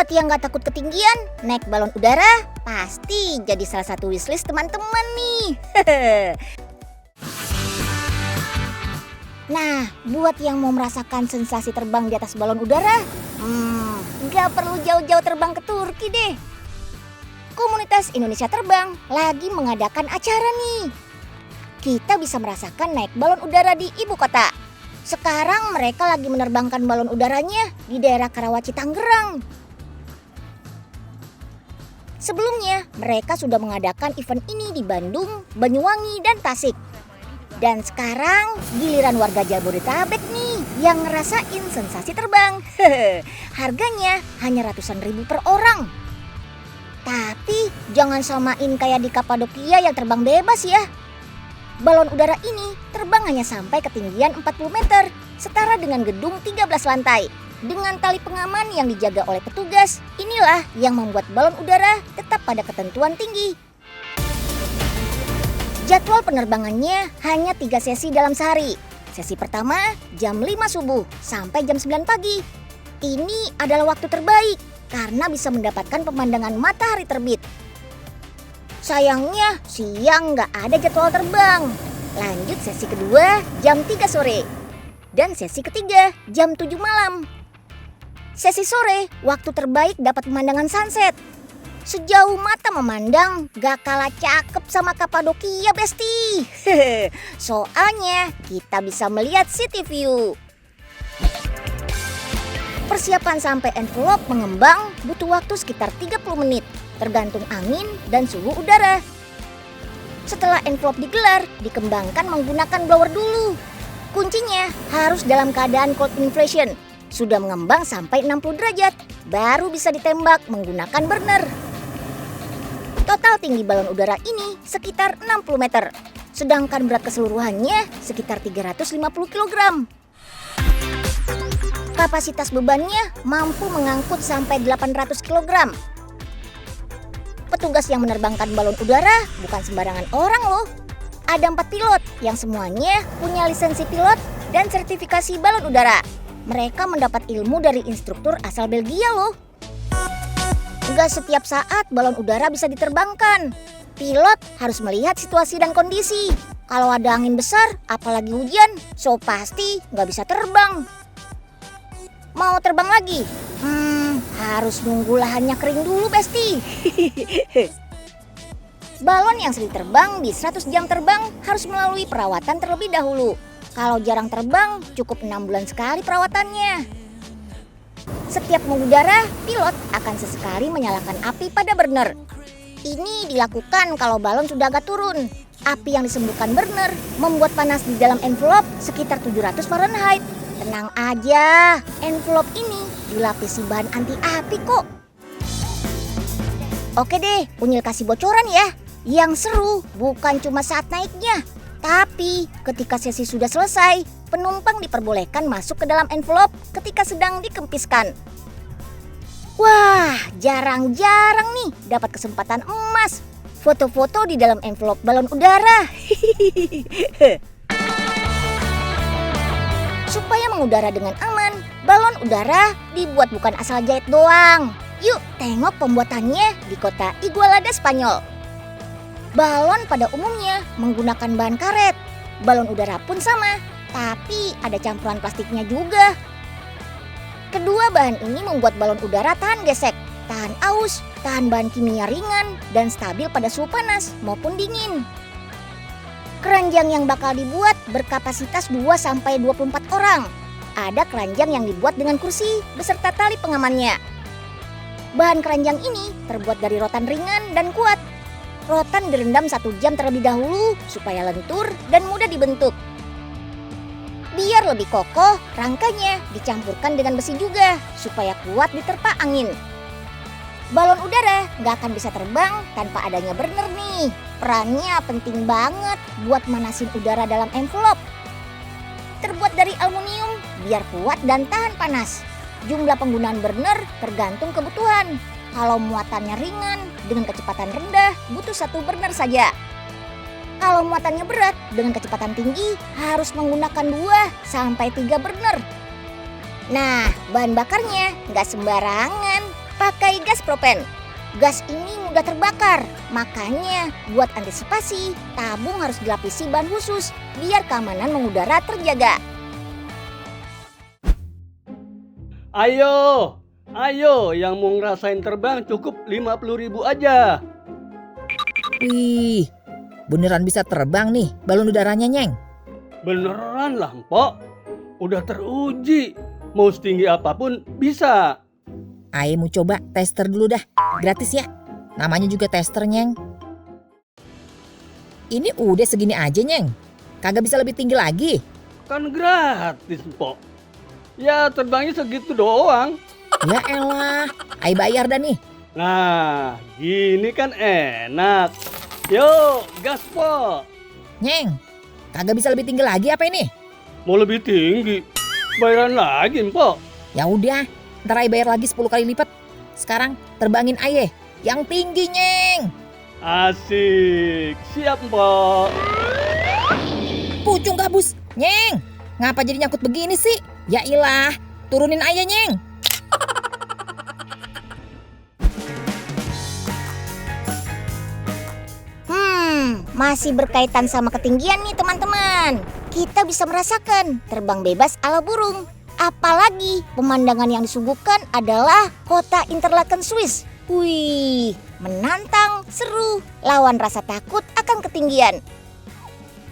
Buat yang gak takut ketinggian, naik balon udara pasti jadi salah satu wishlist teman-teman nih. Nah, buat yang mau merasakan sensasi terbang di atas balon udara, gak perlu jauh-jauh terbang ke Turki deh. Komunitas Indonesia Terbang lagi mengadakan acara nih. Kita bisa merasakan naik balon udara di ibu kota. Sekarang mereka lagi menerbangkan balon udaranya di daerah Karawaci, Tangerang. Sebelumnya, mereka sudah mengadakan event ini di Bandung, Banyuwangi, dan Tasik. Dan sekarang giliran warga Jabodetabek nih yang ngerasain sensasi terbang. Harganya hanya ratusan ribu per orang. Tapi jangan samain kayak di Kapadokia yang terbang bebas ya. Balon udara ini terbang hanya sampai ketinggian 40 meter, setara dengan gedung 13 lantai. Dengan tali pengaman yang dijaga oleh petugas, inilah yang membuat balon udara tetap pada ketentuan tinggi. Jadwal penerbangannya hanya 3 sesi dalam sehari. Sesi pertama jam 5 subuh sampai jam 9 pagi. Ini adalah waktu terbaik karena bisa mendapatkan pemandangan matahari terbit. Sayangnya siang nggak ada jadwal terbang. Lanjut sesi kedua jam 3 sore. Dan sesi ketiga jam 7 malam. Sesi sore, waktu terbaik dapat pemandangan sunset. Sejauh mata memandang, gak kalah cakep sama Kapadokia, Besti. Soalnya kita bisa melihat city view. Persiapan sampai envelope mengembang butuh waktu sekitar 30 menit, tergantung angin dan suhu udara. Setelah envelope digelar, dikembangkan menggunakan blower dulu. Kuncinya harus dalam keadaan cold inflation. Sudah mengembang sampai 60 derajat, baru bisa ditembak menggunakan burner. Total tinggi balon udara ini sekitar 60 meter, sedangkan berat keseluruhannya sekitar 350 kg. Kapasitas bebannya mampu mengangkut sampai 800 kg. Petugas yang menerbangkan balon udara bukan sembarangan orang loh. Ada 4 pilot yang semuanya punya lisensi pilot dan sertifikasi balon udara. Mereka mendapat ilmu dari instruktur asal Belgia loh. Gak setiap saat balon udara bisa diterbangkan. Pilot harus melihat situasi dan kondisi. Kalau ada angin besar, apalagi hujan, so pasti gak bisa terbang. Mau terbang lagi? Harus nunggu lahannya kering dulu, Besti. Balon yang sering terbang di 100 jam terbang harus melalui perawatan terlebih dahulu. Kalau jarang terbang, cukup 6 bulan sekali perawatannya. Setiap mengudara, pilot akan sesekali menyalakan api pada burner. Ini dilakukan kalau balon sudah agak turun. Api yang disembuhkan burner membuat panas di dalam envelope sekitar 700 Fahrenheit. Tenang aja, envelope ini dilapisi bahan anti api kok. Oke deh, Unyil kasih bocoran ya. Yang seru bukan cuma saat naiknya, tapi ketika sesi sudah selesai, penumpang diperbolehkan masuk ke dalam envelope ketika sedang dikempiskan. Wah, jarang-jarang nih dapat kesempatan emas. Foto-foto di dalam envelope balon udara. Supaya mengudara dengan aman, balon udara dibuat bukan asal jahit doang. Yuk tengok pembuatannya di kota Igualada, Spanyol. Balon pada umumnya menggunakan bahan karet. Balon udara pun sama, tapi ada campuran plastiknya juga. Kedua bahan ini membuat balon udara tahan gesek, tahan aus, tahan bahan kimia ringan, dan stabil pada suhu panas maupun dingin. Keranjang yang bakal dibuat berkapasitas 2-24 orang. Ada keranjang yang dibuat dengan kursi beserta tali pengamannya. Bahan keranjang ini terbuat dari rotan ringan dan kuat. Rotan direndam 1 jam terlebih dahulu supaya lentur dan mudah dibentuk. Biar lebih kokoh, rangkanya dicampurkan dengan besi juga supaya kuat diterpa angin. Balon udara nggak akan bisa terbang tanpa adanya burner nih. Perannya penting banget buat manasin udara dalam envelope. Terbuat dari aluminium biar kuat dan tahan panas. Jumlah penggunaan burner tergantung kebutuhan. Kalau muatannya ringan dengan kecepatan rendah butuh 1 burner saja. Kalau muatannya berat dengan kecepatan tinggi harus menggunakan 2-3 burner. Nah, bahan bakarnya nggak sembarangan. Pakai gas propen. Gas ini mudah terbakar, makanya buat antisipasi, tabung harus dilapisi ban khusus biar keamanan mengudara terjaga. Ayo yang mau ngerasain terbang cukup 50.000 aja. Wih, beneran bisa terbang nih balon udaranya, Nyeng. Beneran lah, Mpok. Udah teruji, mau setinggi apapun bisa. Ayo mau coba tester dulu dah, gratis ya. Namanya juga tester, Nyeng. Ini udah segini aja, Nyeng. Kagak bisa lebih tinggi lagi. Kan gratis, Mpok. Ya terbangnya segitu doang. Ya elah, ayo bayar dah nih. Nah, gini kan enak. Yuk, gas, Pok. Nyeng, kagak bisa lebih tinggi lagi apa ini? Mau lebih tinggi, bayaran lagi, Mpok. Ya udah, ntar ayo bayar lagi 10 kali lipat. Sekarang terbangin aye yang tinggi, Nyeng. Asik, siap, Mpok. Pucung gabus, Nyeng. Ngapa jadi nyangkut begini sih? Ya ilah, turunin aja, Nyeng. Masih berkaitan sama ketinggian nih teman-teman. Kita bisa merasakan terbang bebas ala burung. Apalagi pemandangan yang disuguhkan adalah kota Interlaken, Swiss. Wih, menantang, seru, lawan rasa takut akan ketinggian.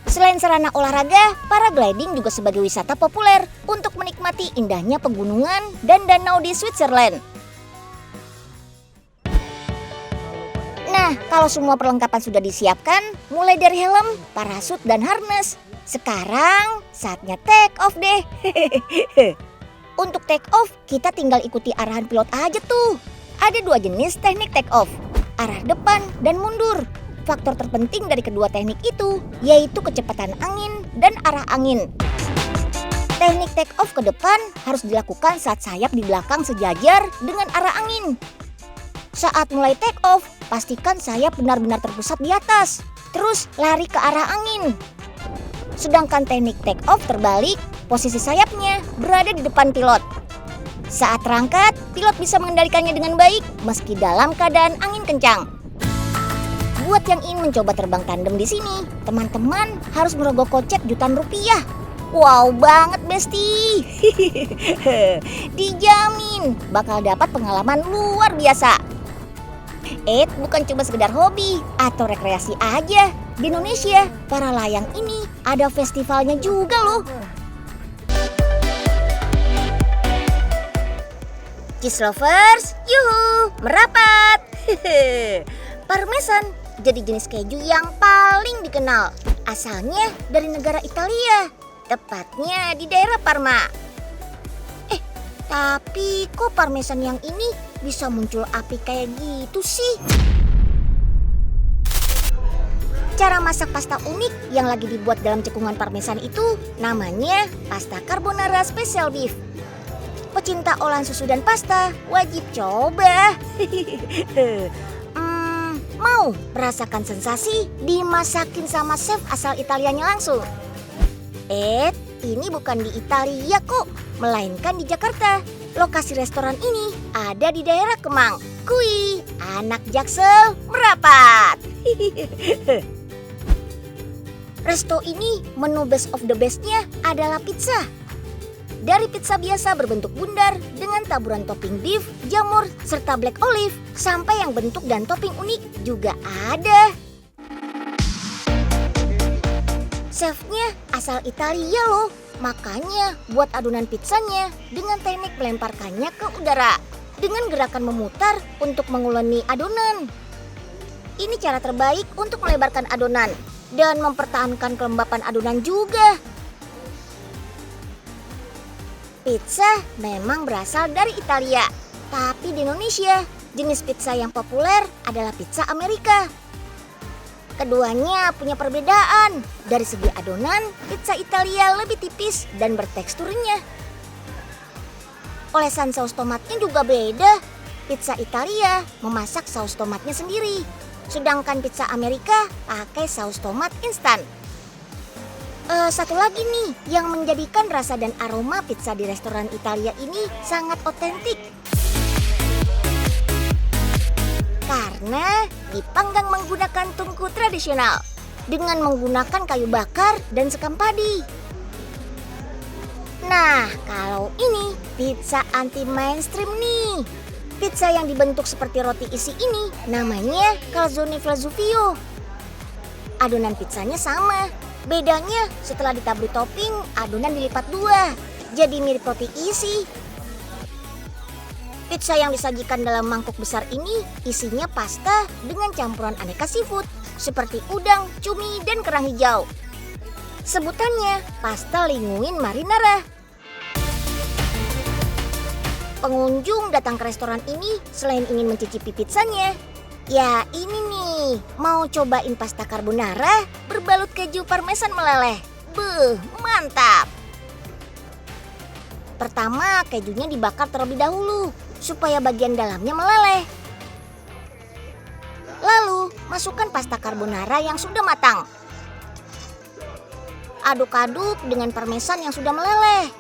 Selain sarana olahraga, paragliding juga sebagai wisata populer untuk menikmati indahnya pegunungan dan danau di Switzerland. Nah, kalau semua perlengkapan sudah disiapkan, mulai dari helm, parasut, dan harness, sekarang saatnya take off deh. Untuk take off, kita tinggal ikuti arahan pilot aja tuh. Ada 2 jenis teknik take off, arah depan dan mundur. Faktor terpenting dari kedua teknik itu yaitu kecepatan angin dan arah angin. Teknik take off ke depan harus dilakukan saat sayap di belakang sejajar dengan arah angin. Saat mulai take off, pastikan sayap benar-benar terpusat di atas, terus lari ke arah angin. Sedangkan teknik take off terbalik, posisi sayapnya berada di depan pilot. Saat terangkat, pilot bisa mengendalikannya dengan baik meski dalam keadaan angin kencang. Buat yang ingin mencoba terbang tandem di sini, teman-teman harus merogoh kocek jutaan rupiah. Wow banget, Besti. Dijamin bakal dapat pengalaman luar biasa. Bukan cuma sekedar hobi atau rekreasi aja. Di Indonesia, para layang ini ada festivalnya juga loh. Cheese lovers, yuhu, merapat. Parmesan jadi jenis keju yang paling dikenal. Asalnya dari negara Italia, tepatnya di daerah Parma. Tapi kok parmesan yang ini bisa muncul api kayak gitu sih? Cara masak pasta unik yang lagi dibuat dalam cekungan parmesan itu namanya pasta carbonara special beef. Pecinta olahan susu dan pasta wajib coba. Mau merasakan sensasi dimasakin sama chef asal Italianya langsung? Ini bukan di Italia kok, melainkan di Jakarta. Lokasi restoran ini ada di daerah Kemang. Kui, anak Jaksel merapat. Resto ini menu best of the bestnya adalah pizza. Dari pizza biasa berbentuk bundar dengan taburan topping beef, jamur, serta black olive, sampai yang bentuk dan topping unik juga ada. Chefnya asal Italia loh, makanya buat adonan pizzanya dengan teknik melemparkannya ke udara dengan gerakan memutar untuk menguleni adonan. Ini cara terbaik untuk melebarkan adonan dan mempertahankan kelembapan adonan juga. Pizza memang berasal dari Italia, tapi di Indonesia jenis pizza yang populer adalah pizza Amerika. Keduanya punya perbedaan. Dari segi adonan, pizza Italia lebih tipis dan bertekstur renyah. Olesan saus tomatnya juga beda. Pizza Italia memasak saus tomatnya sendiri, sedangkan pizza Amerika pakai saus tomat instan. Satu lagi nih yang menjadikan rasa dan aroma pizza di restoran Italia ini sangat otentik. karena dipanggang menggunakan tungku tradisional dengan menggunakan kayu bakar dan sekam padi. Nah, kalau ini pizza anti mainstream nih. Pizza yang dibentuk seperti roti isi ini namanya calzone Vesuvio. Adonan pizzanya sama, bedanya setelah ditaburi topping, adonan dilipat dua, jadi mirip roti isi. Pizza yang disajikan dalam mangkuk besar ini isinya pasta dengan campuran aneka seafood seperti udang, cumi, dan kerang hijau. Sebutannya pasta linguine marinara. Pengunjung datang ke restoran ini selain ingin mencicipi pizzanya, ya ini nih, mau cobain pasta carbonara berbalut keju parmesan meleleh. Beuh, mantap! Pertama, kejunya dibakar terlebih dahulu supaya bagian dalamnya meleleh. Lalu, masukkan pasta carbonara yang sudah matang. Aduk-aduk dengan parmesan yang sudah meleleh.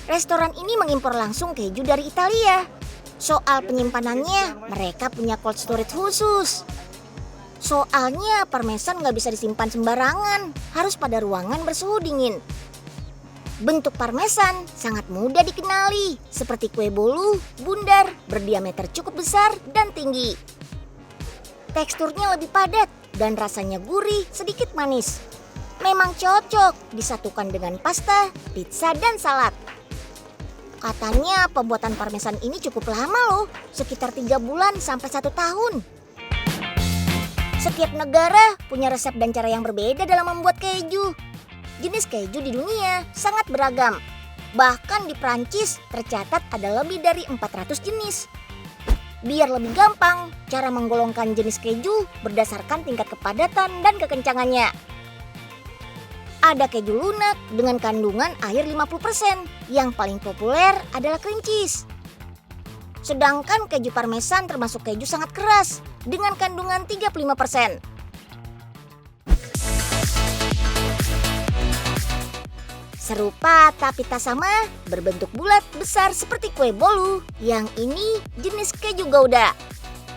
Restoran ini mengimpor langsung keju dari Italia. Soal penyimpanannya, mereka punya cold storage khusus. Soalnya parmesan nggak bisa disimpan sembarangan, harus pada ruangan bersuhu dingin. Bentuk parmesan sangat mudah dikenali, seperti kue bolu, bundar, berdiameter cukup besar dan tinggi. Teksturnya lebih padat dan rasanya gurih, sedikit manis. Memang cocok disatukan dengan pasta, pizza, dan salad. Katanya pembuatan parmesan ini cukup lama loh, sekitar 3 bulan sampai 1 tahun. Setiap negara punya resep dan cara yang berbeda dalam membuat keju. Jenis keju di dunia sangat beragam. Bahkan di Prancis tercatat ada lebih dari 400 jenis. Biar lebih gampang, cara menggolongkan jenis keju berdasarkan tingkat kepadatan dan kekencangannya. Ada keju lunak dengan kandungan air 50%, yang paling populer adalah cream cheese. Sedangkan keju parmesan termasuk keju sangat keras dengan kandungan 35%. Serupa tapi tak sama, berbentuk bulat besar seperti kue bolu. Yang ini jenis keju Gouda,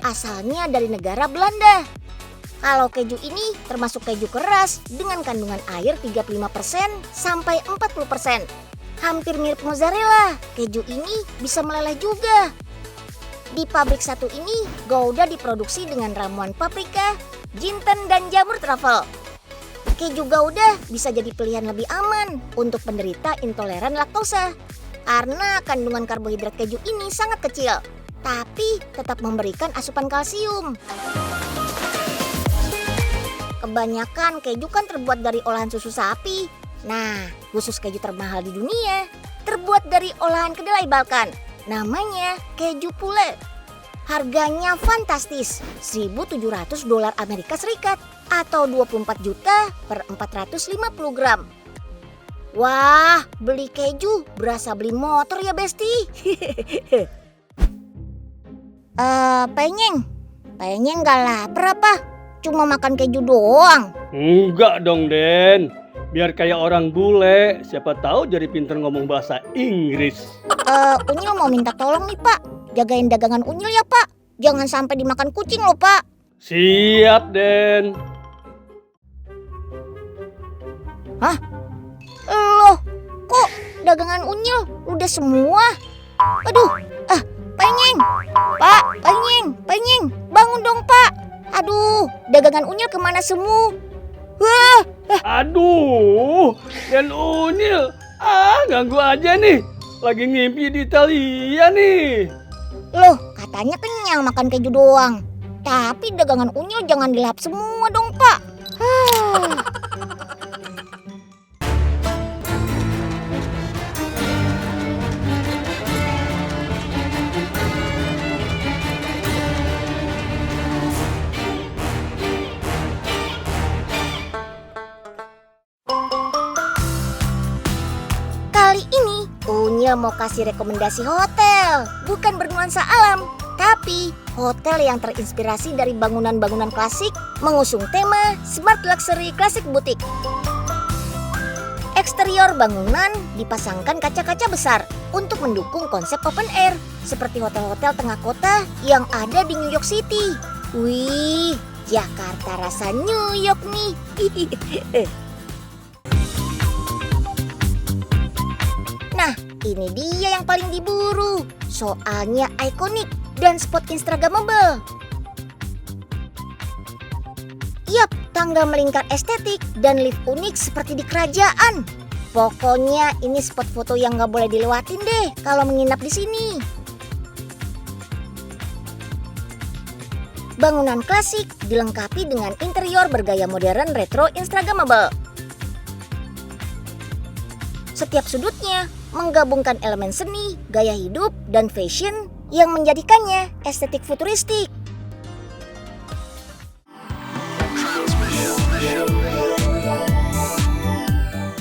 asalnya dari negara Belanda. Kalau keju ini termasuk keju keras dengan kandungan air 35% sampai 40%. Hampir mirip mozzarella, keju ini bisa meleleh juga. Di pabrik satu ini, Gouda diproduksi dengan ramuan paprika, jinten, dan jamur truffle. Keju Gouda bisa jadi pilihan lebih aman untuk penderita intoleran laktosa. Karena kandungan karbohidrat keju ini sangat kecil, tapi tetap memberikan asupan kalsium. Kebanyakan keju kan terbuat dari olahan susu sapi. Nah, khusus keju termahal di dunia terbuat dari olahan kedelai Balkan. Namanya keju pule. Harganya fantastis, $1.700 Amerika Serikat atau 24 juta per 450 gram. Wah, beli keju berasa beli motor ya, Besti. Penyeng gak lapar apa? Cuma makan keju doang. Enggak dong, Den. Biar kayak orang bule, siapa tahu jadi pinter ngomong bahasa Inggris. Unyil mau minta tolong nih, Pak. Jagain dagangan Unyil ya, Pak. Jangan sampai dimakan kucing loh, Pak. Siap, Den. Hah? Loh, kok dagangan Unyil udah semua? Aduh, Penyeng. Pak, Penyeng, bangun dong, Pak. Aduh, dagangan Unyil kemana semua? Wah, Aduh, Den Unyil. Ganggu aja nih. Lagi ngimpi di Italia nih. loh, katanya kenyang makan keju doang. Tapi dagangan Unyil jangan dilahap semua dong, Pak. Kali ini Unyil mau kasih rekomendasi hotel, bukan bernuansa alam, tapi hotel yang terinspirasi dari bangunan-bangunan klasik mengusung tema Smart Luxury Classic Boutique. Eksterior Interior bangunan dipasangkan kaca-kaca besar untuk mendukung konsep open air seperti hotel-hotel tengah kota yang ada di New York City. Wih, Jakarta rasa New York nih. Nah, ini dia yang paling diburu. Soalnya ikonik dan spot instagramable. Yap, tangga melingkar estetik dan lift unik seperti di kerajaan. Pokoknya ini spot foto yang gak boleh dilewatin deh kalau menginap di sini. Bangunan klasik dilengkapi dengan interior bergaya modern retro instagramable. Setiap sudutnya menggabungkan elemen seni, gaya hidup, dan fashion yang menjadikannya estetik futuristik.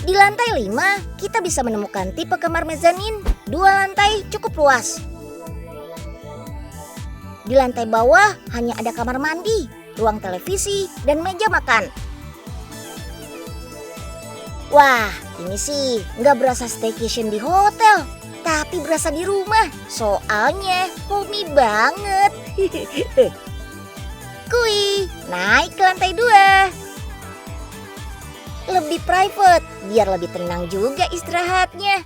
Di lantai 5, kita bisa menemukan tipe kamar mezanin, 2 lantai cukup luas. Di lantai bawah hanya ada kamar mandi, ruang televisi, dan meja makan. Wah, ini sih nggak berasa staycation di hotel, tapi berasa di rumah. Soalnya homey banget. Kui, naik ke lantai 2. Lebih private, biar lebih tenang juga istirahatnya.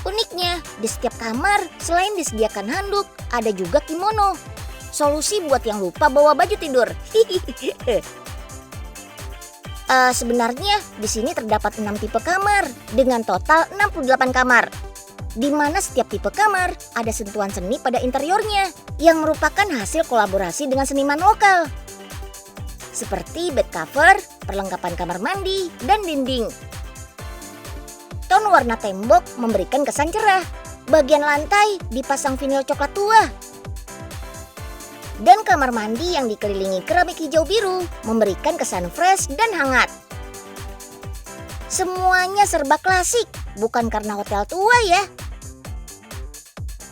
Uniknya, di setiap kamar selain disediakan handuk, ada juga kimono. Solusi buat yang lupa bawa baju tidur. Sebenarnya di sini terdapat 6 tipe kamar dengan total 68 kamar. Di mana setiap tipe kamar ada sentuhan seni pada interiornya yang merupakan hasil kolaborasi dengan seniman lokal. Seperti bed cover, perlengkapan kamar mandi, dan dinding. Tone warna tembok memberikan kesan cerah. Bagian lantai dipasang vinil coklat tua. Dan kamar mandi yang dikelilingi keramik hijau biru memberikan kesan fresh dan hangat. Semuanya serba klasik, bukan karena hotel tua ya.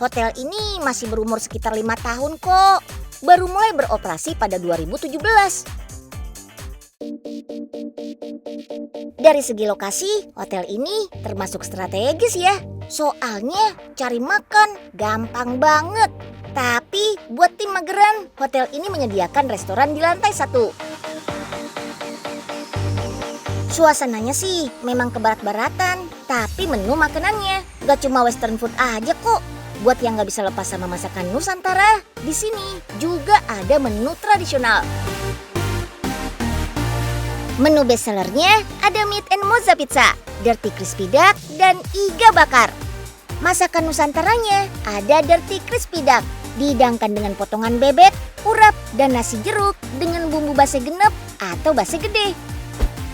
Hotel ini masih berumur sekitar 5 tahun kok. Baru mulai beroperasi pada 2017. Dari segi lokasi, hotel ini termasuk strategis ya. Soalnya cari makan gampang banget. Tapi buat tim mageran, hotel ini menyediakan restoran di lantai 1. Suasananya sih memang kebarat-baratan, tapi menu makanannya gak cuma western food aja kok. Buat yang gak bisa lepas sama masakan Nusantara, di sini juga ada menu tradisional. Menu bestsellernya ada meat and mozza pizza, dirty crispy duck, dan iga bakar. Masakan Nusantaranya ada dirty crispy duck, dihidangkan dengan potongan bebek, urap, dan nasi jeruk dengan bumbu base genep atau base gede.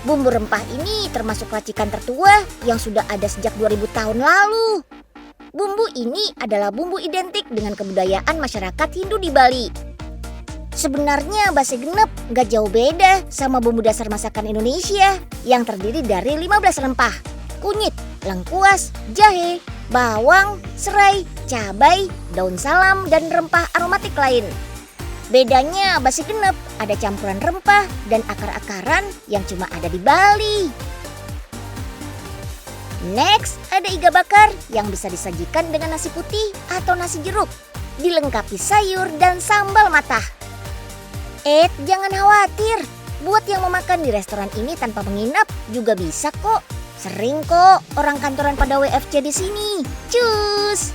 Bumbu rempah ini termasuk racikan tertua yang sudah ada sejak 2000 tahun lalu. Bumbu ini adalah bumbu identik dengan kebudayaan masyarakat Hindu di Bali. Sebenarnya base genep gak jauh beda sama bumbu dasar masakan Indonesia yang terdiri dari 15 rempah, kunyit, lengkuas, jahe, bawang, serai, cabai, daun salam, dan rempah aromatik lain. Bedanya base genep ada campuran rempah dan akar-akaran yang cuma ada di Bali. Next, ada iga bakar yang bisa disajikan dengan nasi putih atau nasi jeruk, dilengkapi sayur dan sambal matah. Jangan khawatir, buat yang mau makan di restoran ini tanpa menginap juga bisa kok. Sering kok orang kantoran pada WFC di sini. Cus!